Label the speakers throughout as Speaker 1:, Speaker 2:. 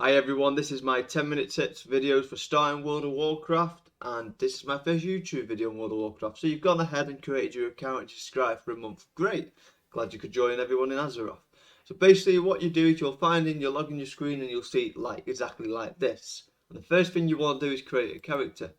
Speaker 1: Hi everyone, this is my 10-minute tips videos for starting World of Warcraft, and this is my first YouTube video on World of Warcraft. So you've gone ahead and created your account and subscribed for a month. Great, glad you could join everyone in Azeroth. So basically what you do is you'll find you'll log in your screen and you'll see exactly like this. And the first thing you want to do is create a character.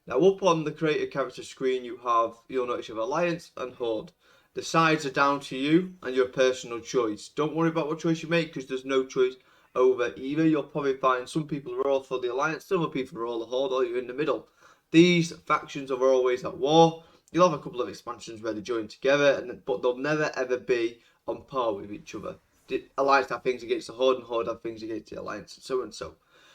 Speaker 1: Now up on the create a character screen you'll notice you have Alliance and Horde. The sides are down to you and your personal choice. Don't worry about what choice you make because there's no choice over either. You'll probably find some people are all for the Alliance, some people are all the Horde, or you're in the middle. These factions are always at war. You'll have a couple of expansions where they join together, but they'll never ever be on par with each other. The Alliance have things against the Horde, and Horde have things against the Alliance, and so and so.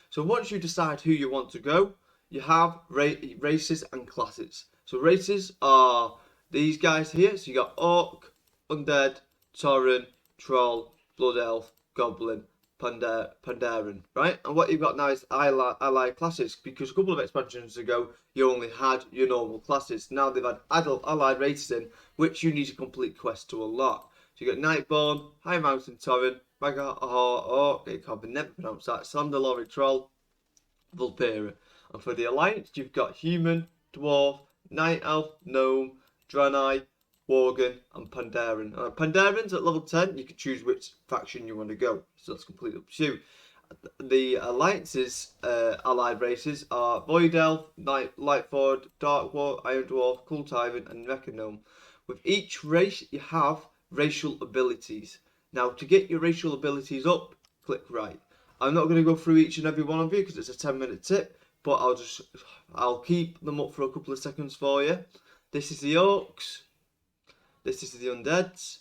Speaker 1: So once you decide who you want to go, you have races and classes. So races are these guys here. So you got Orc, Undead, Tauren, Troll, Blood Elf, Goblin, Pandaren, right? And what you've got now is allied classes, because a couple of expansions ago you only had your normal classes. Now they've had adult allied races in, which you need to complete quests to unlock. So you got Nightborn, High Mountain Tauren, Orc, I can never pronounce that, Sandalori Troll, Vulpera. And for the Alliance, you've got Human, Dwarf, Night Elf, Gnome, Draenei, Worgen, and Pandaren. Pandaren's at level 10, you can choose which faction you want to go, so that's completely up to you. The Alliance's allied races are Void Elf, Lightford, Dark Dwarf, Iron Dwarf, Cultivan, and Mecha Gnome. With each race, you have racial abilities. Now, to get your racial abilities up, click right. I'm not going to go through each and every one of you because it's a 10-minute tip, but I'll keep them up for a couple of seconds for you. This is the Orcs. This is the Undeads.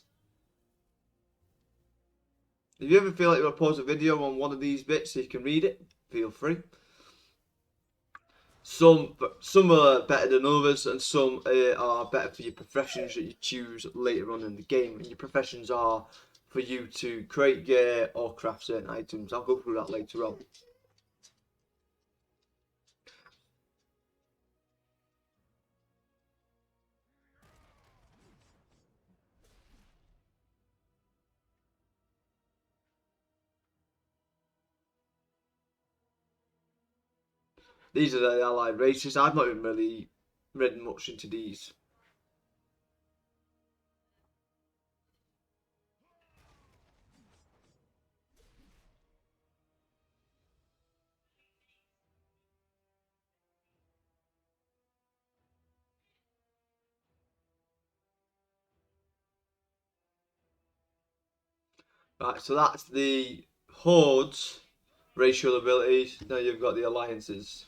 Speaker 1: If you ever feel like you want to pause a video on one of these bits so you can read it, feel free. Some are better than others, and some are better for your professions that you choose later on in the game. And your professions are for you to create gear or craft certain items. I'll go through that later on. These are the allied races. I've not even really read much into these. Right, so that's the Horde's racial abilities. Now you've got the alliances.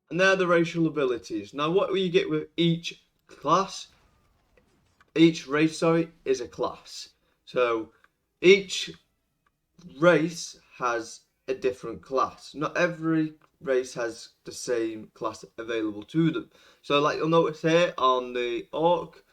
Speaker 1: And they're the racial abilities. Now what you get with each class, each race, sorry, is a class. So each race has a different class. Not every race has the same class available to them. So like you'll notice here on the Orc,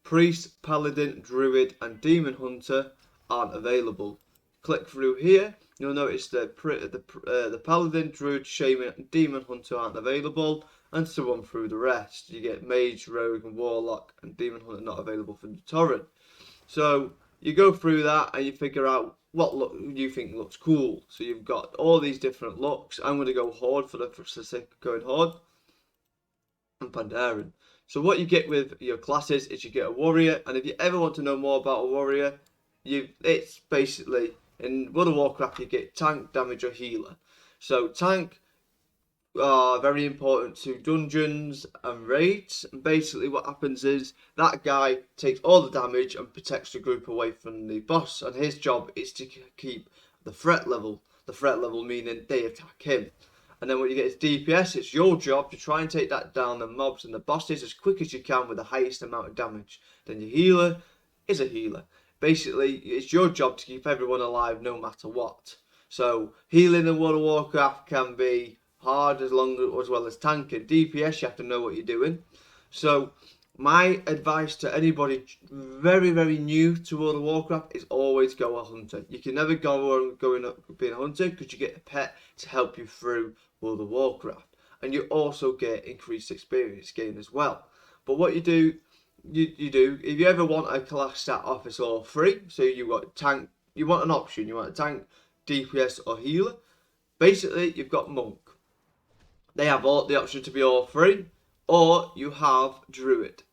Speaker 1: Priest, Paladin, Druid, and Demon Hunter aren't available. Click through here, you'll notice that the Paladin, Druid, Shaman, and Demon Hunter aren't available, and so on through the rest. You get Mage, Rogue, and Warlock, and Demon Hunter not available for the Torrent. So you go through that and you figure out what look you think looks cool. So you've got all these different looks. I'm going to go Horde for the sake of going Horde, and Pandaren. So what you get with your classes is you get a warrior, and if you ever want to know more about a warrior, it's basically in World of Warcraft you get tank, damage, or healer. So tank, are very important to dungeons and raids. And basically what happens is that guy takes all the damage and protects the group away from the boss, and his job is to keep the threat level. The threat level meaning they attack him. And then when you get his DPS, it's your job to try and take that down the mobs and the bosses as quick as you can with the highest amount of damage. Then your healer is a healer. Basically, it's your job to keep everyone alive no matter what. So healing in World of Warcraft can be hard as well as tanking. DPS, you have to know what you're doing. So my advice to anybody very new to World of Warcraft is always go a hunter. You can never go on going up being a hunter because you get a pet to help you through World of Warcraft, and you also get increased experience gain as well. But what you do, you do if you ever want a class stat officer or free, so you got tank, you want an option, you want a tank, DPS or healer. Basically, you've got monk. They have all the option to be all free, or you have druid,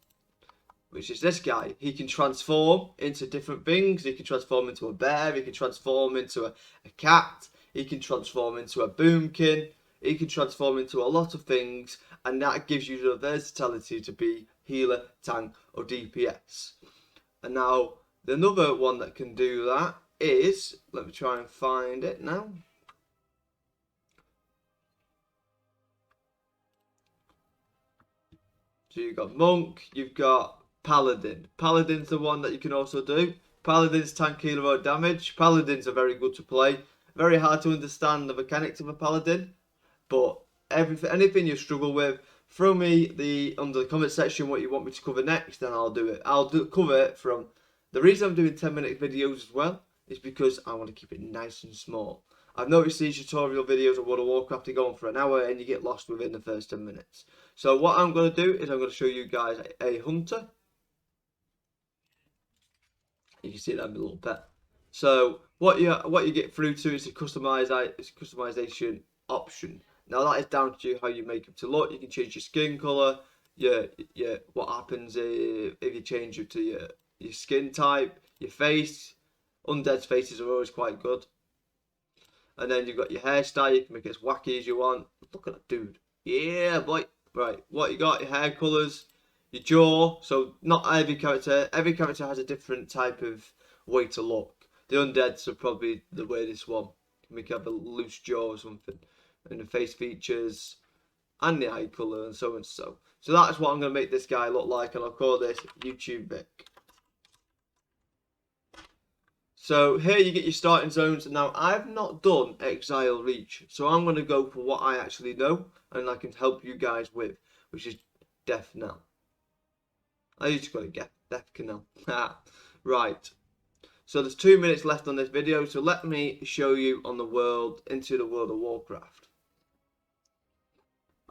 Speaker 1: which is this guy. He can transform into different things. He can transform into a bear. He can transform into a cat. He can transform into a boomkin. He can transform into a lot of things, and that gives you the versatility to be healer, tank, or DPS. And now, another one that can do that is, let me try and find it now. So you've got monk, you've got paladin. Paladin's the one that you can also do. Paladin's tank, healer, or damage. Paladins are very good to play. Very hard to understand the mechanics of a paladin, but anything you struggle with, throw me under the comment section what you want me to cover next, and I'll do it. Cover it from. The reason I'm doing 10-minute videos as well is because I want to keep it nice and small. I've noticed these tutorial videos of World of Warcraft are going for an hour and you get lost within the first 10 minutes. So what I'm going to do is I'm going to show you guys a hunter. You can see that little pet. So what you get through to is a customization option. Now that is down to you how you make them to look. You can change your skin color. What happens if you change it to your skin type, your face. Undead's faces are always quite good. And then you've got your hairstyle. You can make it as wacky as you want. Look at that dude. Yeah, boy. Right. What you got? Your hair colors, your jaw. So not every character. Every character has a different type of way to look. The undeads are probably the weirdest one. Make you have a loose jaw or something. And the face features and the eye color and so and so. So that's what I'm going to make this guy look like, and I'll call this YouTube Vic. So here you get your starting zones. Now I've not done Exile Reach, so I'm going to go for what I actually know and I can help you guys with, which is Death Knell. I just got to get Death Knell. Right. So there's 2 minutes left on this video, so let me show you on the world into the World of Warcraft.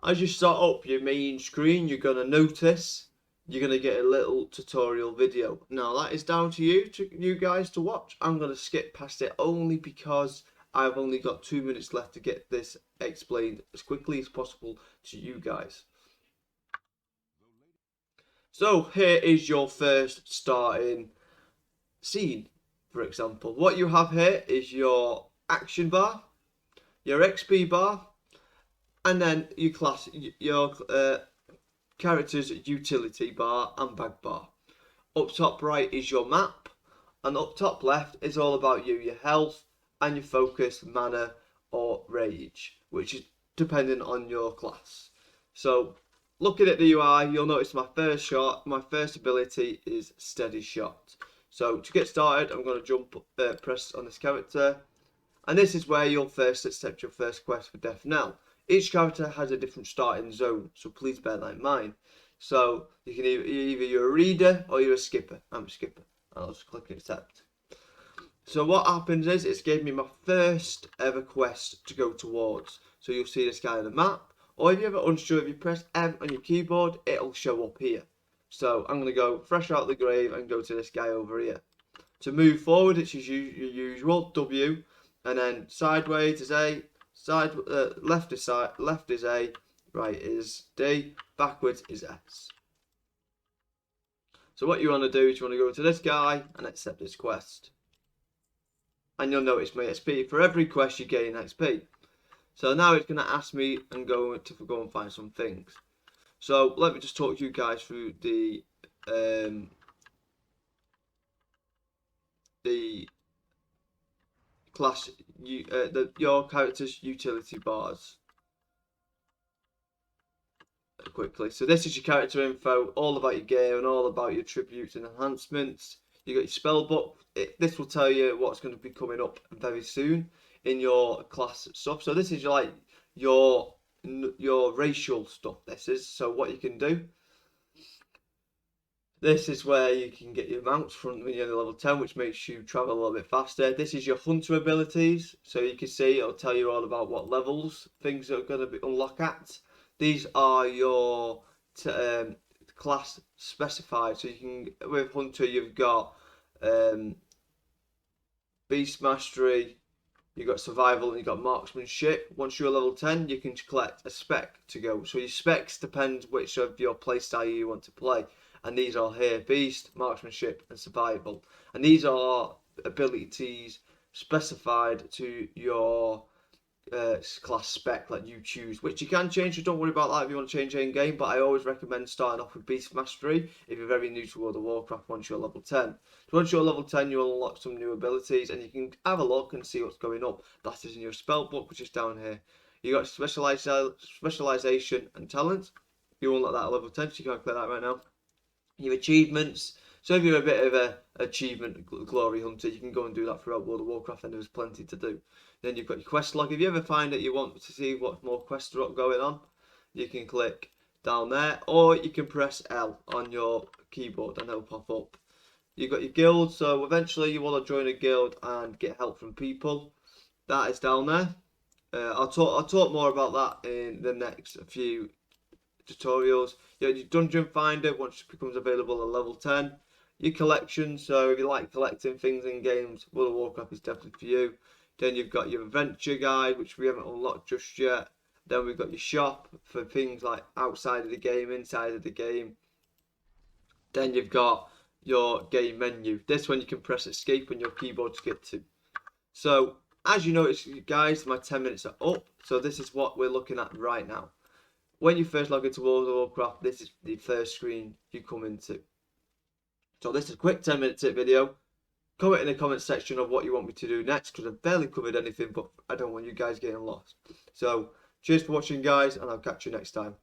Speaker 1: As you start up your main screen, you're going to notice you're going to get a little tutorial video. Now that is down to you guys to watch. I'm going to skip past it only because I've only got 2 minutes left to get this explained as quickly as possible to you guys. So here is your first starting scene, for example. What you have here is your action bar, your XP bar, and then your character's utility bar and bag bar. Up top right is your map, and up top left is all about you, your health and your focus, mana or rage, which is dependent on your class. So looking at the UI, you'll notice my first ability is steady shot. So to get started, I'm going to press on this character, and this is where you'll first accept your first quest for Death Knell. Each character has a different starting zone, so please bear that in mind. So you can either you're a reader or you're a skipper. I'm a skipper. I'll just click accept. So what happens is it's gave me my first ever quest to go towards. So you'll see this guy on the map, or if you're ever unsure, if you press M on your keyboard, it'll show up here. So I'm going to go fresh out of the grave and go to this guy over here. To move forward, it's your usual W, and then sideways is A. Left is A, right is D, backwards is S. So what you want to do is you want to go to this guy and accept this quest. And you'll notice my XP. For every quest you gain XP. So now it's going to ask me and go and find some things. So let me just talk you guys through the class, your character's utility bars quickly. So this is your character info, all about your game and all about your tributes and enhancements. You got your spell book. This will tell you what's going to be coming up very soon in your class stuff. So this is like your racial stuff. This is so what you can do. This is where you can get your mounts from when you're level 10, which makes you travel a little bit faster. This is your hunter abilities, so you can see it'll tell you all about what levels things are going to be unlock at. These are your class specified, so you can with hunter you've got beast mastery, you've got survival, and you've got marksmanship. Once you're level 10, you can collect a spec to go. So your specs depend which of your playstyle you want to play. And these are here: beast, marksmanship, and survival. And these are abilities specified to your class spec that you choose, which you can change, so don't worry about that if you want to change in game. But I always recommend starting off with beast mastery if you're very new to World of Warcraft once you're level 10. So once you're level 10, you'll unlock some new abilities and you can have a look and see what's going up. That is in your spell book, which is down here. You got specialization and talent. You unlock that at level 10, so you can't click that right now. Your achievements. So if you're a bit of a achievement glory hunter, you can go and do that throughout World of Warcraft, and there's plenty to do. Then you've got your quest log. If you ever find that you want to see what more quests are going on, you can click down there, or you can press L on your keyboard and it'll pop up. You've got your guild, so eventually you want to join a guild and get help from people. That is down there. I'll talk more about that in the next few tutorials. Your dungeon finder, once it becomes available at level 10. Your collection, so if you like collecting things in games, World of Warcraft is definitely for you. Then you've got your adventure guide, which we haven't unlocked just yet. Then we've got your shop for things like outside of the game, inside of the game. Then you've got your game menu. This one you can press escape on your keyboard to get to. So as you notice, guys, my 10 minutes are up. So this is what we're looking at right now. When you first log into World of Warcraft, this is the first screen you come into. So this is a quick 10-minute tip video. Comment in the comment section of what you want me to do next, because I've barely covered anything, but I don't want you guys getting lost. So cheers for watching, guys, and I'll catch you next time.